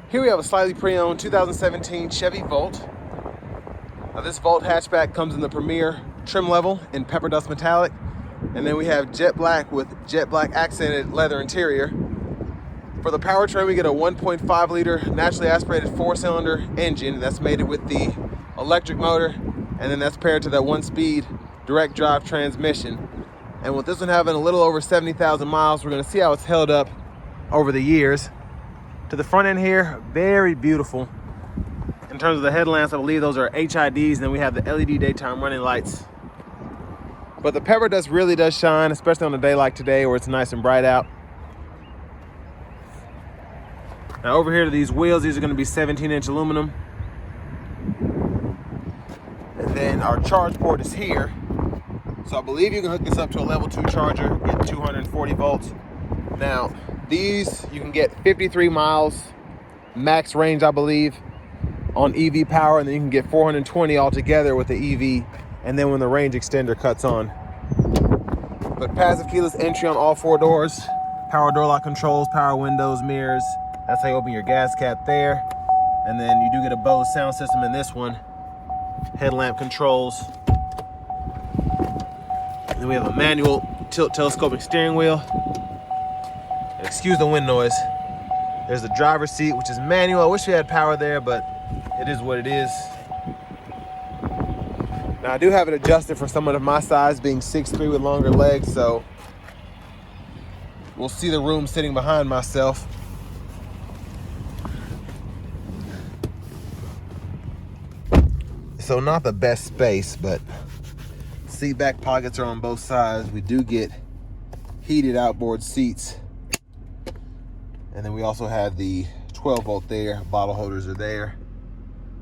Here we have a slightly pre-owned 2017 Chevy Volt. Now this Volt hatchback comes in the Premier trim level in pepper dust metallic, and then we have jet black with jet black accented leather interior. For the powertrain, we get a 1.5 liter naturally aspirated 4-cylinder engine that's mated with the electric motor, and then that's paired to that 1-speed direct drive transmission. And with this one having a little over 70,000 miles, we're gonna see how it's held up over the years. To the front end here, very beautiful. In terms of the headlamps, I believe those are HIDs, and then we have the LED daytime running lights. But the pepper dust really does shine, especially on a day like today where it's nice and bright out. Now over here to these wheels, these are gonna be 17-inch aluminum. And then our charge port is here. So I believe you can hook this up to a level 2 charger, get 240 volts. Now, these, you can get 53 miles max range, I believe, on EV power, and then you can get 420 altogether with the EV, and then when the range extender cuts on. But passive keyless entry on all 4 doors, power door lock controls, power windows, mirrors. That's how you open your gas cap there. And then you do get a Bose sound system in this one, headlamp controls. And then we have a manual tilt telescoping steering wheel. Excuse the wind noise. There's the driver's seat, which is manual. I wish we had power there, but it is what it is. Now I do have it adjusted for someone of my size, being 6'3" with longer legs, so we'll see the room sitting behind myself. So not the best space, but seat back pockets are on both sides. We do get heated outboard seats. And then we also have the 12 volt there, bottle holders are there.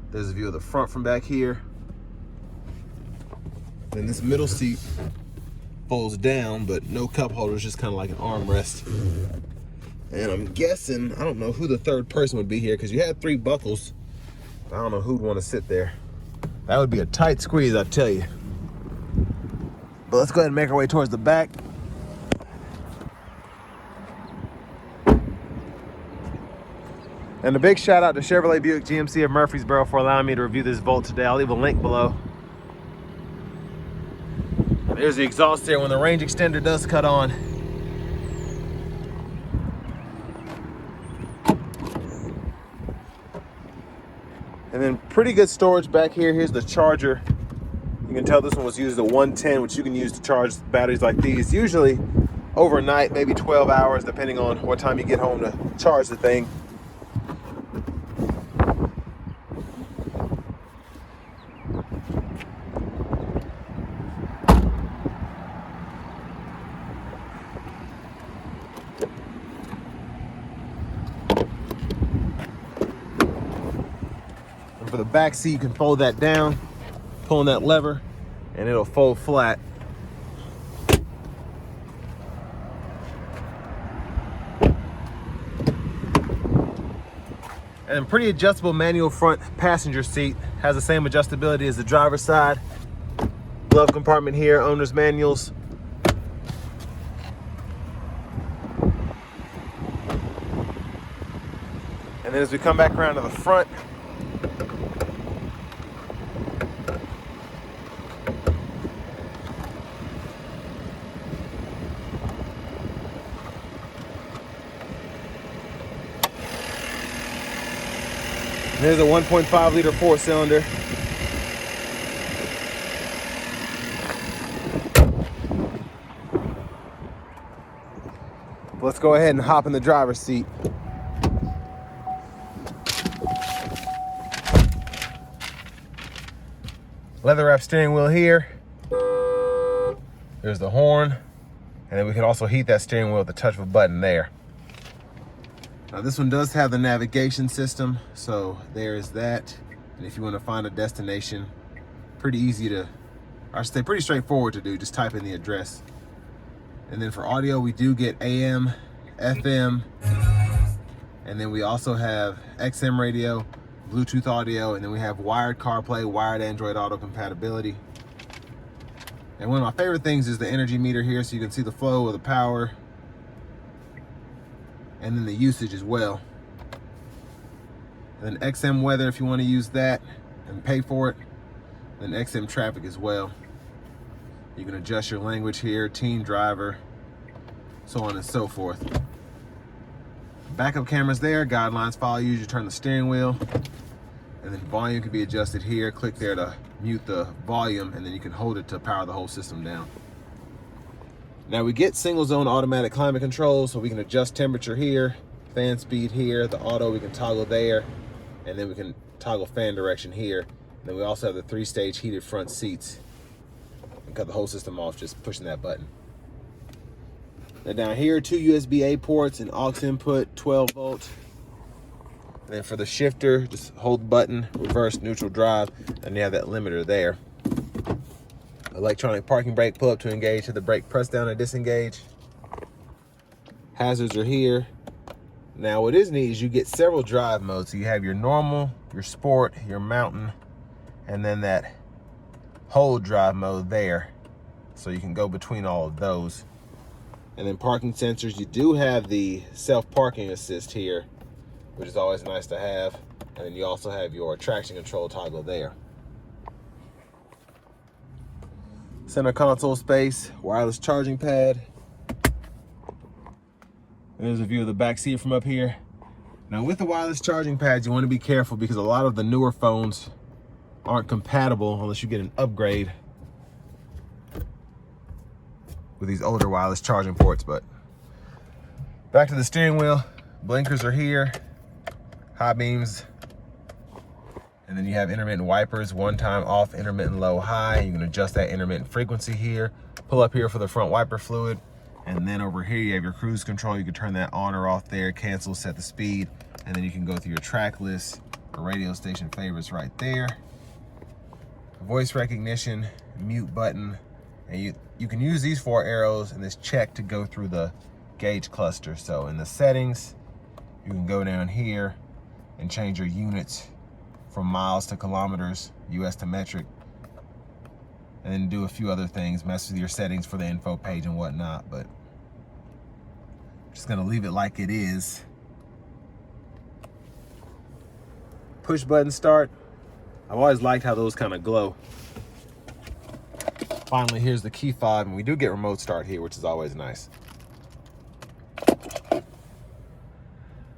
There's a view of the front from back here. Then this middle seat folds down, but no cup holders, just kind of like an armrest. And I'm guessing, I don't know who the third person would be here, because you had 3 buckles. I don't know who'd want to sit there. That would be a tight squeeze, I tell you. But let's go ahead and make our way towards the back. And a big shout out to Chevrolet Buick GMC of Murfreesboro for allowing me to review this Volt today. I'll leave a link below. There's the exhaust there when the range extender does cut on. And then pretty good storage back here. Here's the charger. You can tell this one was used at 110, which you can use to charge batteries like these. Usually overnight, maybe 12 hours, depending on what time you get home to charge the thing. And for the back seat, you can fold that down, pulling that lever, and it'll fold flat. And a pretty adjustable manual front passenger seat. Has the same adjustability as the driver's side. Glove compartment here, owner's manuals. And then as we come back around to the front, there's a 1.5 liter 4-cylinder. Let's go ahead and hop in the driver's seat. Leather wrap steering wheel here. There's the horn. And then we can also heat that steering wheel with the touch of a button there. Now this one does have the navigation system, so there's that. And if you want to find a destination, pretty easy to, I should say pretty straightforward to do, just type in the address. And then for audio, we do get AM, FM, and then we also have XM radio, Bluetooth audio, and then we have wired CarPlay, wired Android Auto compatibility. And one of my favorite things is the energy meter here, so you can see the flow of the power and then the usage as well. And then XM weather if you want to use that and pay for it. Then XM traffic as well. You can adjust your language here, teen driver, so on and so forth. Backup cameras there, guidelines follow you as you turn the steering wheel. And then volume can be adjusted here. Click there to mute the volume, and then you can hold it to power the whole system down. Now we get single zone automatic climate control, so we can adjust temperature here, fan speed here, the auto we can toggle there, and then we can toggle fan direction here. And then we also have the 3-stage heated front seats. And cut the whole system off just pushing that button. Now down here, 2 USB-A ports and aux input, 12 volt. And then for the shifter, just hold the button, reverse, neutral, drive, and you have that limiter there. Electronic parking brake, pull up to engage, hit the brake, press down to disengage. Hazards are here. Now what is neat is you get several drive modes. So you have your normal, your sport, your mountain, and then that hold drive mode there. So you can go between all of those. And then parking sensors, you do have the self-parking assist here, which is always nice to have. And then you also have your traction control toggle there. Center console space, wireless charging pad. There's a view of the back seat from up here. Now with the wireless charging pads, you want to be careful because a lot of the newer phones aren't compatible unless you get an upgrade with these older wireless charging ports. But back to the steering wheel, blinkers are here, high beams, and then you have intermittent wipers, one time off, intermittent low, high. You can adjust that intermittent frequency here. Pull up here for the front wiper fluid, and then over here you have your cruise control. You can turn that on or off there, cancel, set the speed, and then you can go through your track list or radio station favorites right there. Voice recognition, mute button, and you can use these 4 arrows and this check to go through the gauge cluster. So in the settings, you can go down here and change your units from miles to kilometers, US to metric, and then do a few other things, mess with your settings for the info page and whatnot, but I'm just gonna leave it like it is. Push button start. I've always liked how those kind of glow. Finally, here's the key fob, and we do get remote start here, which is always nice.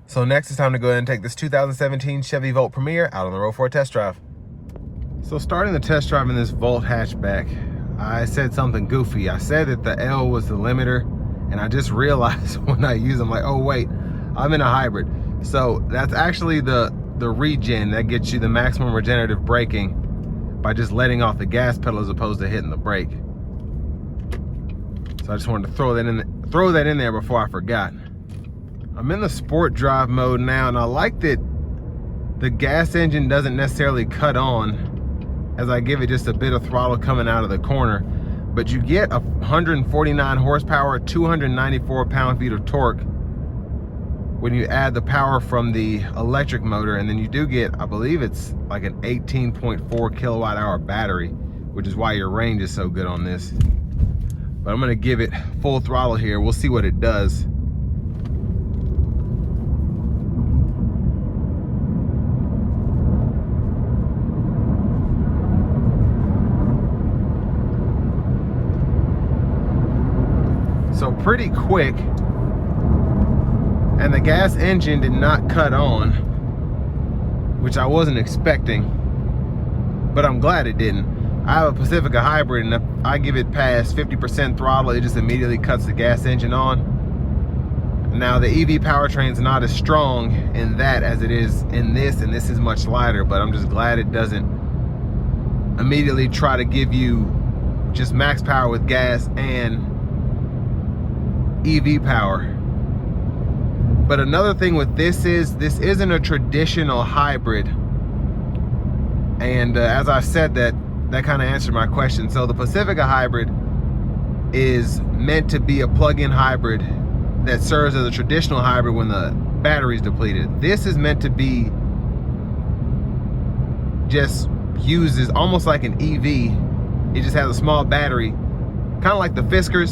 So next, it's time to go ahead and take this 2017 Chevy Volt Premier out on the road for a test drive. So starting the test drive in this Volt hatchback, I said something goofy. I said that the L was the limiter, and I just realized when I use them, like, oh wait, I'm in a hybrid. So that's actually the regen that gets you the maximum regenerative braking by just letting off the gas pedal as opposed to hitting the brake. So I just wanted to throw that in there before I forgot. I'm in the sport drive mode now, and I like that the gas engine doesn't necessarily cut on as I give it just a bit of throttle coming out of the corner, but you get 149 horsepower, 294 pound-feet of torque when you add the power from the electric motor, and then you do get, I believe it's like an 18.4 kilowatt hour battery, which is why your range is so good on this. But I'm gonna give it full throttle here. We'll see what it does. So pretty quick. And the gas engine did not cut on, which I wasn't expecting, but I'm glad it didn't. I have a Pacifica hybrid, and if I give it past 50% throttle, it just immediately cuts the gas engine on. Now the EV powertrain's not as strong in that as it is in this, and this is much lighter, but I'm just glad it doesn't immediately try to give you just max power with gas and EV power. But another thing with this isn't a traditional hybrid. And as I said, that kind of answered my question. So the Pacifica hybrid is meant to be a plug-in hybrid that serves as a traditional hybrid when the battery's depleted. This is meant to be just uses almost like an EV. It just has a small battery, kind of like the Fisker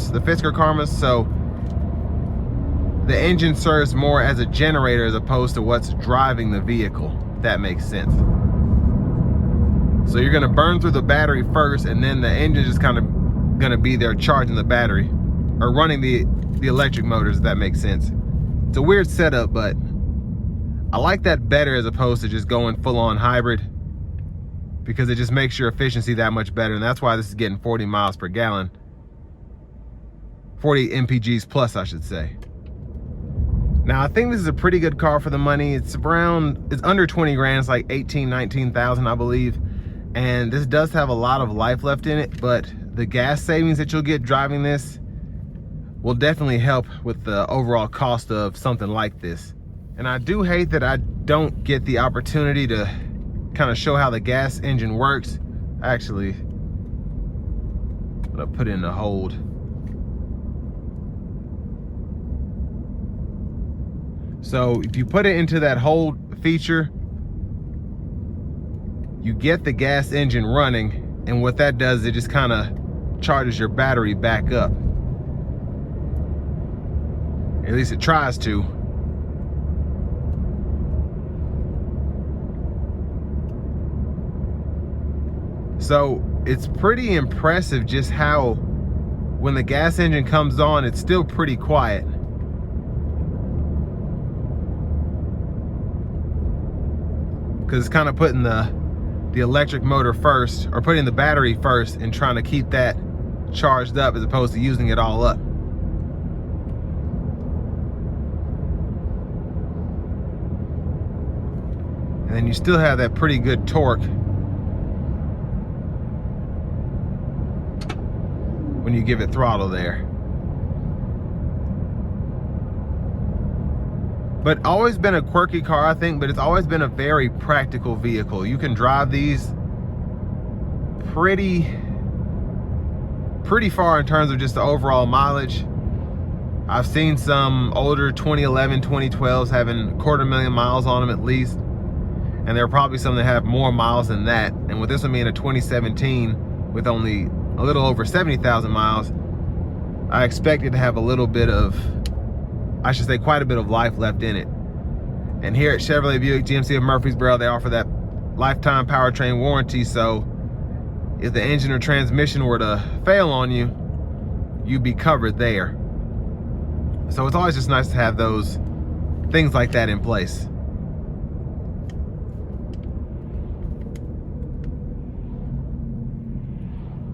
Karmas. So the engine serves more as a generator as opposed to what's driving the vehicle, if that makes sense. So you're gonna burn through the battery first, and then the engine just kind of gonna be there charging the battery, or running the electric motors, if that makes sense. It's a weird setup, but I like that better as opposed to just going full-on hybrid, because it just makes your efficiency that much better, and that's why this is getting 40 miles per gallon. 40 mpgs plus, I should say. Now, I think this is a pretty good car for the money. It's under 20 grand, it's like 18, 19,000, I believe. And this does have a lot of life left in it, but the gas savings that you'll get driving this will definitely help with the overall cost of something like this. And I do hate that I don't get the opportunity to kind of show how the gas engine works. Actually, I'm gonna put in the hold. So if you put it into that hold feature, you get the gas engine running, and what that does, it just kind of charges your battery back up. At least it tries to. So it's pretty impressive just how, when the gas engine comes on, it's still pretty quiet. Because it's kind of putting the electric motor first, or putting the battery first, and trying to keep that charged up as opposed to using it all up. And then you still have that pretty good torque when you give it throttle there. But always been a quirky car, I think, but it's always been a very practical vehicle. You can drive these pretty far in terms of just the overall mileage. I've seen some older 2011, 2012s having 250,000 miles on them at least. And there are probably some that have more miles than that. And with this one being a 2017 with only a little over 70,000 miles, I expect it to have a little bit of, I should say quite a bit of life left in it. And here at Chevrolet Buick GMC of Murfreesboro, they offer that lifetime powertrain warranty. So if the engine or transmission were to fail on you, you'd be covered there. So it's always just nice to have those things like that in place.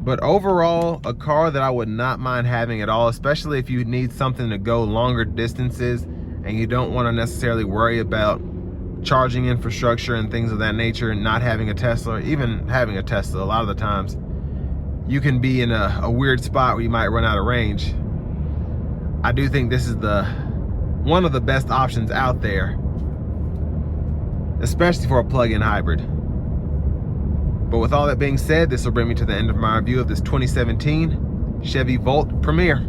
But overall, a car that I would not mind having at all, especially if you need something to go longer distances and you don't want to necessarily worry about charging infrastructure and things of that nature, and not having a Tesla, or even having a Tesla. A lot of the times you can be in a weird spot where you might run out of range. I do think this is one of the best options out there, especially for a plug-in hybrid. But with all that being said, this will bring me to the end of my review of this 2017 Chevy Volt Premier.